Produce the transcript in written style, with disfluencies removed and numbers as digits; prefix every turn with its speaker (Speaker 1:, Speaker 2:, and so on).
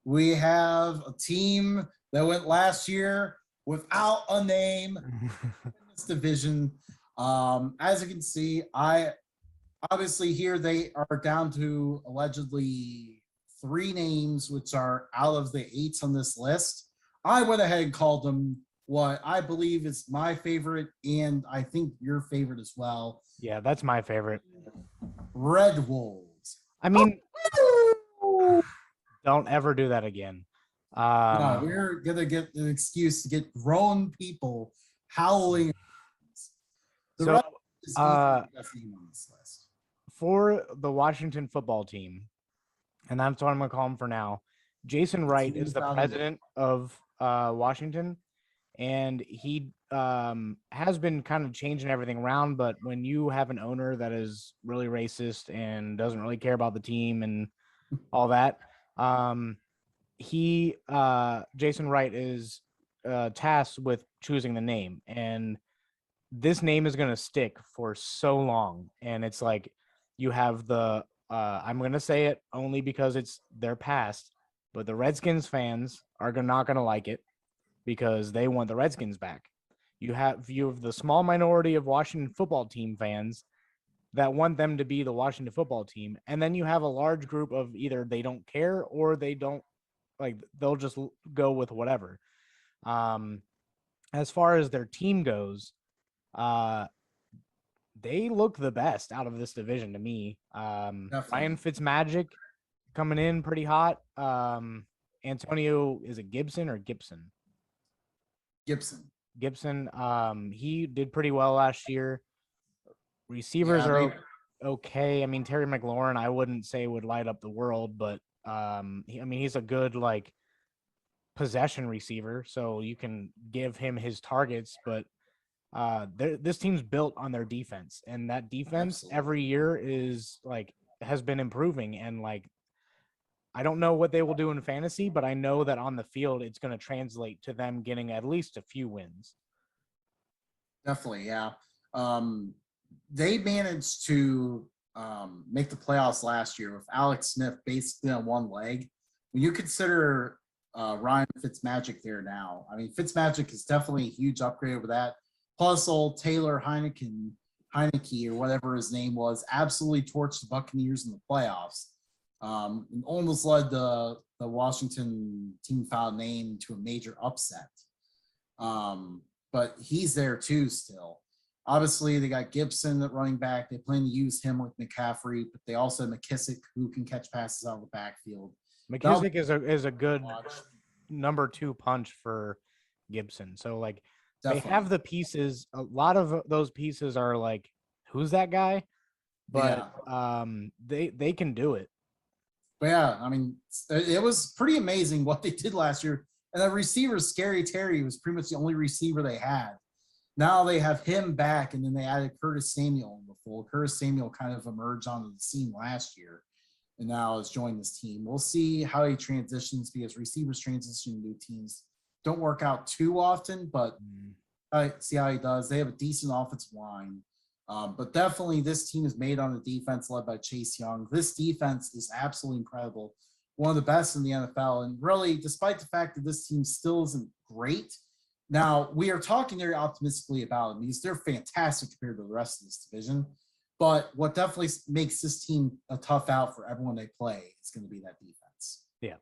Speaker 1: We have a team that went last year without a name in this division. As you can see, I obviously here they are down to allegedly 3 names, which are out of the 8 on this list. I went ahead and called them what I believe is my favorite, and I think your favorite as well.
Speaker 2: Yeah, that's my favorite.
Speaker 1: Red Wolves.
Speaker 2: I mean, don't ever do that again.
Speaker 1: No, we're gonna get an excuse to get grown people howling. The
Speaker 2: So,
Speaker 1: Red Wolves is easily
Speaker 2: uh,
Speaker 1: the best name on this list.
Speaker 2: for the Washington football team, and that's what I'm going to call him for now, Jason Wright is the president of Washington, and he has been kind of changing everything around. But when you have an owner that is really racist and doesn't really care about the team and all that, Jason Wright is tasked with choosing the name, and this name is going to stick for so long. And it's like you have the I'm going to say it only because it's their past, but the Redskins fans are not going to like it because they want the Redskins back. You have the small minority of Washington football team fans that want them to be the Washington football team, and then you have a large group of either they don't care or they don't like, they'll just go with whatever. As far as their team goes, uh they look the best out of this division to me. Ryan Fitzmagic coming in pretty hot. Antonio, is it Gibson or Gibson? Gibson. He did pretty well last year. Receivers are okay. I mean, Terry McLaurin, I wouldn't say would light up the world, but he's a good like possession receiver, so you can give him his targets. But this team's built on their defense, and that defense every year has been improving. And like, I don't know what they will do in fantasy, but I know that on the field, it's going to translate to them getting at least a few wins.
Speaker 1: Definitely, yeah. They managed to make the playoffs last year with Alex Smith basically on one leg. When you consider Ryan Fitzmagic there now, I mean, Fitzmagic is definitely a huge upgrade over that. Plus, old Taylor Heineke, or whatever his name was, absolutely torched the Buccaneers in the playoffs. And almost led the Washington team foul name to a major upset. But he's there too still. Obviously, they got Gibson at running back. They plan to use him with McCaffrey, but they also have McKissick, who can catch passes out of the backfield.
Speaker 2: McKissick is a good number 2 punch for Gibson. So like, definitely. They have the pieces. A lot of those pieces are like, who's that guy? But they can do it.
Speaker 1: But yeah, I mean, it was pretty amazing what they did last year. And the receiver, Scary Terry, was pretty much the only receiver they had. Now they have him back, and then they added Curtis Samuel in the fold. Curtis Samuel kind of emerged onto the scene last year, and now has joined this team. We'll see how he transitions, because receivers transition to new teams don't work out too often, but see how he does. They have a decent offensive line. But definitely this team is made on a defense led by Chase Young. This defense is absolutely incredible. One of the best in the NFL. And really, despite the fact that this team still isn't great, now we are talking very optimistically about them because they're fantastic compared to the rest of this division. But what definitely makes this team a tough out for everyone they play is going to be that defense.
Speaker 2: Yeah,